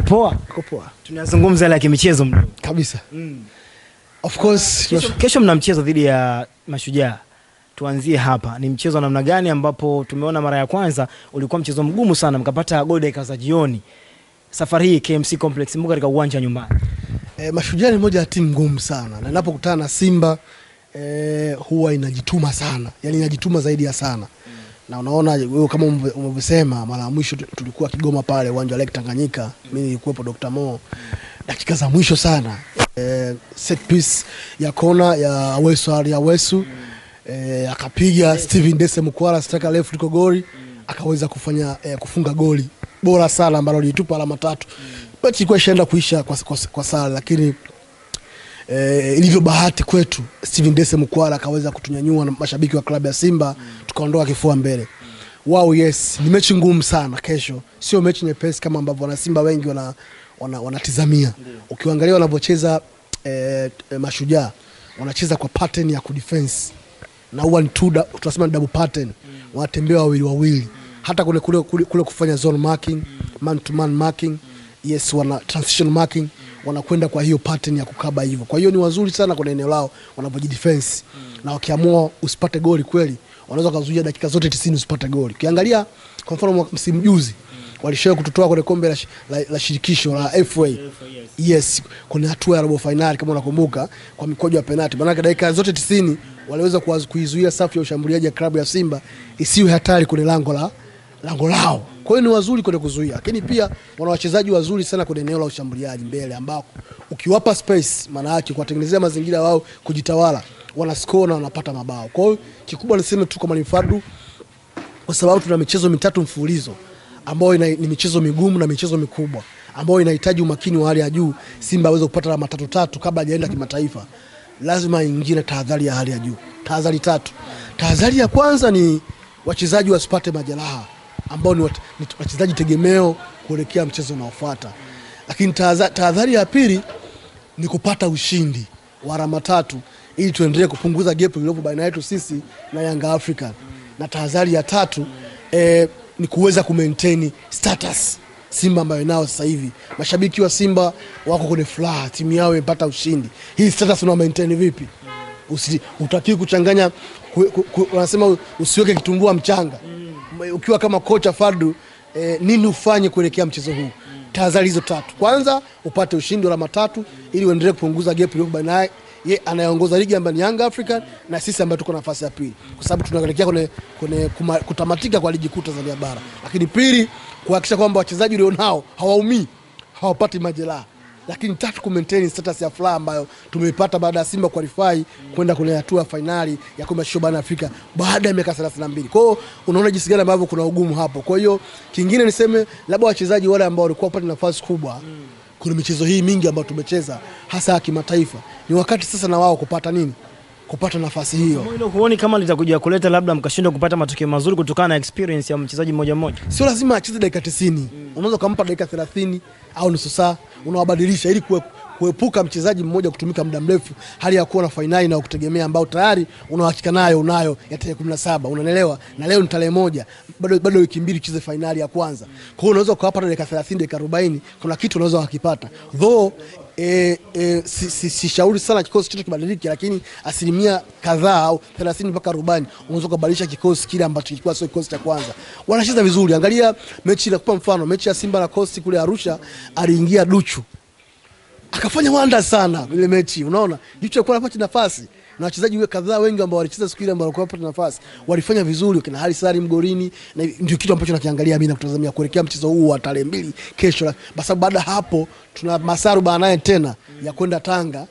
Kupoa. Tunazungumza ile ya kimichezo mdogo kabisa. Of course kesho mna mchezo dhidi ya Mashujaa. Tuanzie hapa. Ni mchezo namna gani ambapo tumeona mara ya kwanza ulikuwa mchezo mgumu sana, mkapata goli dakika za jioni. Safari hii KMC Complex mko katika uwanja nyumbani. Mashujaa ni moja ya timu ngumu sana. Na ninapokutana na Simba huwa inajituma sana. Yaani inajituma zaidi ya sana. Na unaona wewe kama umevyosema mara ya mwisho tulikuwa Kigoma pale uwanja wa Lake Tanganyika. Mimi nilikuwepo Dr. Mo. Dakika za mwisho sana. Set piece ya kona ya Awesu akapiga Steven Dese Mkwala striker left liko goli akaweza kufunga goli bora sana ambalo lilitupa alama 3. Mechi ilikuwa ishaenda kuisha kwa sala, lakini ilivyo bahati kwetu Steven Dese Mkwala akaweza kutunyanyua na mashabiki wa klabu ya Simba tukaondoka kifua mbele. Wow, yes, ni mechi ngumu sana kesho. Sio mechi nyepesi kama ambavyo wana Simba wengi wanatizamia. Ukiangalia wanavyocheza Mashujaa wanacheza kwa pattern ya kudefense. Na huwa ni tunasema double pattern. Wanatembea wawili. Hata kule kufanya zone marking, man to man marking, yes, wana transition marking, wanakwenda kwa hiyo pattern ya kukaba hivyo. Kwa hiyo ni wazuri sana kwenye eneo lao wanapojidefense. Na wakiamua usipate goli kweli, wanaweza kuzuia dakika zote 90 usipate goli. Ukiangalia kwa mfano msimu juzi walishawahi kututoa kwenye kombe la shirikisho la FA. Yes, kuna hatua ya robo finali kama unakumbuka kwa mikojo ya penalty. Maana dakika zote 90 waliweza kuizuia safu ya ushambuliaji ya klabu ya Simba isiwe hatari kwenye lango lao. Kwa hiyo ni wazuri kwenye kuzuia. Lakini pia wana wachezaji wazuri sana kwenye eneo la ushambuliaji mbele ambao ukiwapa space maana yake kuwatengenezea mazingira wao kujitawala, wana score na wanapata mabao. Kwa hiyo kikubwa niseme tu kama ni Fadlu, kwa sababu tuna michezo 3 mfululizo ambayo ni michezo migumu na michezo mikubwa ambayo inahitaji umakini wa hali ya juu. Simba aweze kupata alama 3 kabla hajaenda kimataifa. Lazima ingine tahadhari ya hali ya juu. Tahadhari 3. Tahadhari ya kwanza ni wachezaji wasipate majeraha ambao ni wachezaji tegemeo kuelekea mchezo unaofuata. Lakini tahadhari ya pili ni kupata ushindi wa alama 3 ili tuendelee kupunguza gap iliyopo baina yetu sisi na Young African. Na tahadhari ya 3 ni kuweza kumaintain status Simba ambayo nao sasa hivi. Mashabiki wa Simba wako kwenye furaha, timu yao imepata ushindi. Hii status una maintain vipi? Utakiwi kuchanganya wanasema usiweke kitumbua mchanga. Ukiwa kama kocha Fadlu, nini ufanye kuelekea mchezo huu? Tahadhari hizo 3. Kwanza upate ushindi wa alama 3 ili uendelee kupunguza gap iliyopo baina yeye anayeongoza ligi ambayo ni Young African na sisi ambao tuko nafasi ya pili, kwa sababu tunaelekea kwenye kutamatika kwa ligi kuu Tanzania bara. Lakini pili, kuhakikisha kwamba wachezaji walionao hawaumii, hawapati majeraha. Lakini 3, kumaintain status ya furaha ambayo tumeipata baada ya Simba qualify kwenda kwenye hatua finali ya kombe la shirikisho barani Afrika baada ya miaka 32. Kwa hiyo unaona jinsi gani ambavyo kuna ugumu hapo. Kwa hiyo kingine niseme labda wachezaji wale ambao walikuwa wapata nafasi kubwa kuna michezo hii mingi ambayo tumecheza hasa ya kimataifa, ni wakati sasa na wao kupata nini? Kupata nafasi hiyo. Hilo huoni kama litakuja kuleta labda mkashindwa kupata matokeo mazuri kutokana na experience ya mchezaji mmoja? Sio lazima acheze dakika 90. Unaweza kumpa dakika 30 au nusu saa, unawabadilisha ili kuepuka mchezaji mmoja kutumika muda mrefu, hali ya kuwa na finali na kutegemea ambao tayari unahakika unayo ya tarehe 17, unaelewa? Na leo ni tarehe 1, bado wiki 2 tucheze finali ya kwanza. Kwa hiyo unaweza kuwapa dakika 30, dakika 40, kuna kitu unaweza kukipata. Though si shauri sana kikosi chote kibadilike, lakini asilimia kadhaa au 30 mpaka 40 unaweza kubadilisha kikosi kile ambacho kilikuwa sio kikosi cha kwanza. Wanacheza vizuri. Angalia mechi inakupa mfano, mechi ya Simba na Coast kule Arusha, aliingia Duchu akafanya wanda sana ile mechi. Unaona Duchu alikuwa anapata nafasi na wachezaji kadhaa wengi ambao walicheza siku ile ambao walikuwa wanapata nafasi walifanya vizuri, kina Haris Salim golini, na ndio kitu ambacho nakiangalia mimi na kutazamia kuelekea mchezo huu wa tarehe 2 kesho. Basi baada hapo tuna masaru baadaye tena ya kwenda Tanga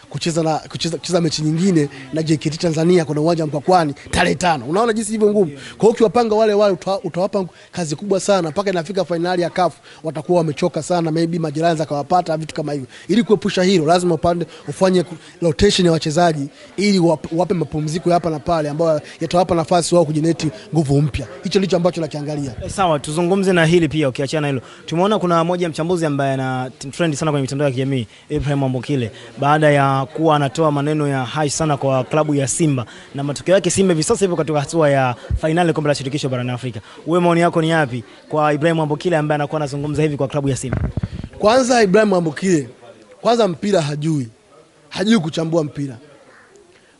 kucheza mechi nyingine na JKT Tanzania kuna uwanja Mkwakwani tarehe 5. Unaona jinsi hivyo ngumu. Kwa hiyo ukiwapanga wale utawapa kazi kubwa sana mpaka inafika finali ya CAF watakuwa wamechoka sana, maybe majeraha akawapata vitu kama hivyo. Ili kuepusha hilo lazima ufanye rotation ya wachezaji ili wape mapumziko hapa na pale ambayo yatawapa nafasi wao kujineti nguvu mpya. Hicho ndicho ambacho nakiangalia. Sawa, tuzungumze na hili pia ukiachana hilo. Tumeona kuna mmoja mchambuzi ambaye ana trend sana kwenye mitandao ya kijamii, Ibrahim Ambokile, baada ya kuwa anatoa maneno ya hai sana kwa klabu ya Simba, na matokeo yake Simba hivi sasa hivyo katika hatua ya finali kombe la shirikisho barani Afrika. Wewe maoni yako ni yapi kwa Ibrahim Ambokile ambaye anakuwa anazungumza hivi kwa klabu ya Simba? Kwanza Ibrahim Ambokile, kwanza mpira hajui kuchambua mpira.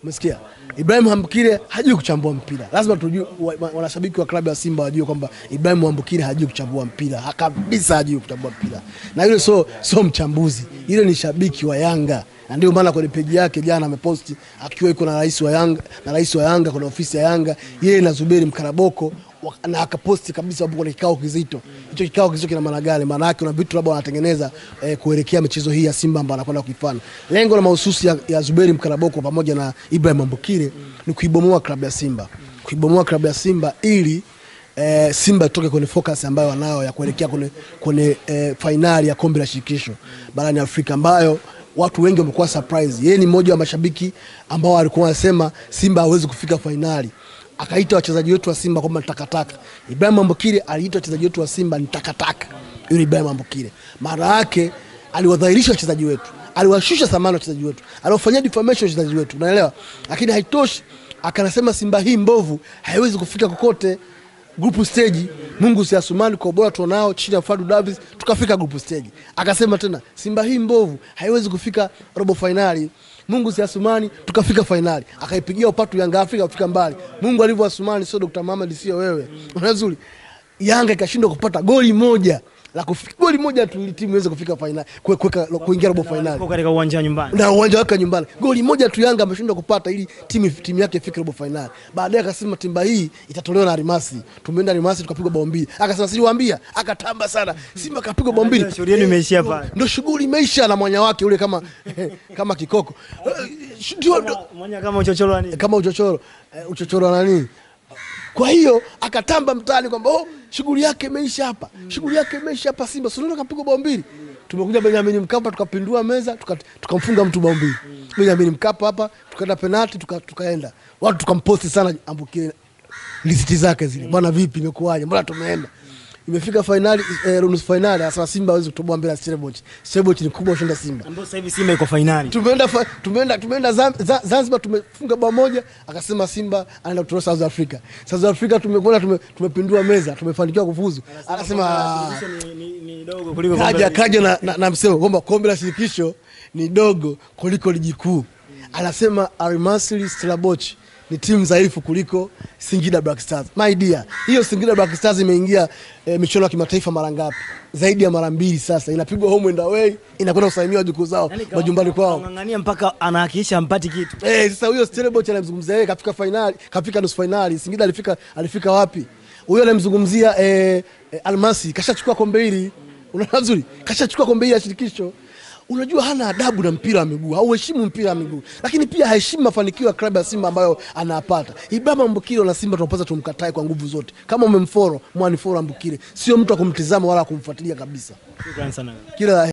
Umesikia? Ibrahim Ambokile hajui kuchambua mpira. Lazima tujue, wanashabiki wa klabu ya Simba wajue kwamba Ibrahim Ambokile hajui kuchambua mpira. Kabisa hajui kuchambua mpira. Na yule so mchambuzi. Yule ni shabiki wa Yanga. Na ndio maana kwenye page yake jana ameposti akiwa yuko na rais wa Yanga kwenye ofisi ya Yanga, yeye na Zuberi Mkaraboko, na akaposti kabisa hapo kwenye kikao kizito. Hicho kikao kizito kina maana gani? Maana yake kuna vitu labda wanatengeneza kuelekea michezo hii ya Simba ambayo anakwenda kuifanya. Lengo la mahususi ya Zuberi Mkaraboko pamoja na Ibrahim Ambokile ni kuibomoa klabu ya Simba. Kuibomoa klabu ya Simba ili Simba itoke kwenye focus ambayo wanayo ya kuelekea kwenye finali ya kombe la shirikisho barani Afrika, ambayo watu wengi wamekuwa surprise. Yeye ni mmoja wa mashabiki ambao alikuwa anasema Simba hawezi kufika finali. Akaita wachezaji wetu wa Simba kwamba ni takataka. Ibrahim Ambokile aliita wachezaji wetu wa Simba ni takataka. Yule Ibrahim Ambokile, mara yake aliwadhalilisha wachezaji wetu, aliwashusha thamani wachezaji wetu, aliwafanyia defamation wachezaji wetu, unaelewa? Lakini haitoshi, akanasema Simba hii mbovu haiwezi kufika kokote. Group stage Mungu si Asumani kwa bora tunao chini ya Fadu Davis tukafika group stage. Akasema tena Simba hii mbovu haiwezi kufika robo finali. Mungu si Asumani tukafika finali. Akaipigia upatu Yanga Afrika kufika mbali. Mungu alivyo Asumani sio Dr. Mohamed sio wewe. Unazuri. Yanga ikashindwa kupata goli moja. La kufika goli moja tu ili timu iweze kufika finali, kuingia robo finali. Kwa katika uwanja wa nyumbani. Na uwanja wake nyumbani. Goli moja tu Yanga ameshindwa kupata ili timu yake ifike robo finali. Baadaye akasema Simba hii itatolewa na Almasi. Tumeenda Almasi tukapigwa bao mbili. Akasema siliwaambia, akatamba sana. Simba kapigwa bao mbili. Shughuli yenu imeishia pale. Ndio shughuli imeisha na mwanya wake ule kama kikoko. Ndio mwanya kama uchochoro nini? Kama uchochoro na nini? Kwa hiyo akatamba mtaani kwamba shughuli yake imeisha hapa. Shughuli yake imeisha hapa Simba. Sio kapigwa bao mbili. Tumekuja Benjamin Mkapa tukapindua meza, tukamfunga mtu bao mbili. Benjamin Mkapa hapa tukaenda penalty tukaenda. Watu tukamposti sana Ambokile listi zake zile. Bwana vipi imekuaje? Mbona tumeenda? Imefika finali, nusu finali, sasa Simba hawezi kutoboa mbele ya Stellenbosch. Stellenbosch ni kubwa kushinda Simba. Ambapo sasa hivi Simba iko finali. Tumeenda Zanzibar tumefunga bao moja, akasema Simba anaenda kutoa South Africa. South Africa tumekwenda tumepindua meza, tumefanikiwa kufuzu. Akasema ni dogo kuliko kaja na msemo kwamba kombe la shirikisho ni dogo kuliko ligi kuu. Anasema Almasri Stellenbosch ni timu dhaifu kuliko Singida Black Stars. My dear, hiyo Singida Black Stars imeingia michuano ya kimataifa mara ngapi? Zaidi ya mara 2 sasa. Inapigwa home and away, inakwenda kusalimia juku zao majumbani kwao. Ngangania mpaka anahakikisha hampati kitu. Sasa huyo Stellenbosch anamzungumzia yeye kafika finali, kafika nusu finali. Singida alifika wapi? Huyo anamzungumzia Almasi kashachukua kombe hili. Unaona vizuri? Kashachukua kombe hili ya shirikisho. Unajua hana adabu na mpira wa miguu, hauheshimu mpira wa miguu, lakini pia haheshimu mafanikio ya klabu ya Simba ambayo anapata. Ibrahim Ambokile na Simba tunapaswa tumkatae kwa nguvu zote. Kama umemfollow, mwanifollow Ambokile. Sio mtu wa kumtizama wala kumfuatilia kabisa. Shukrani sana. Kila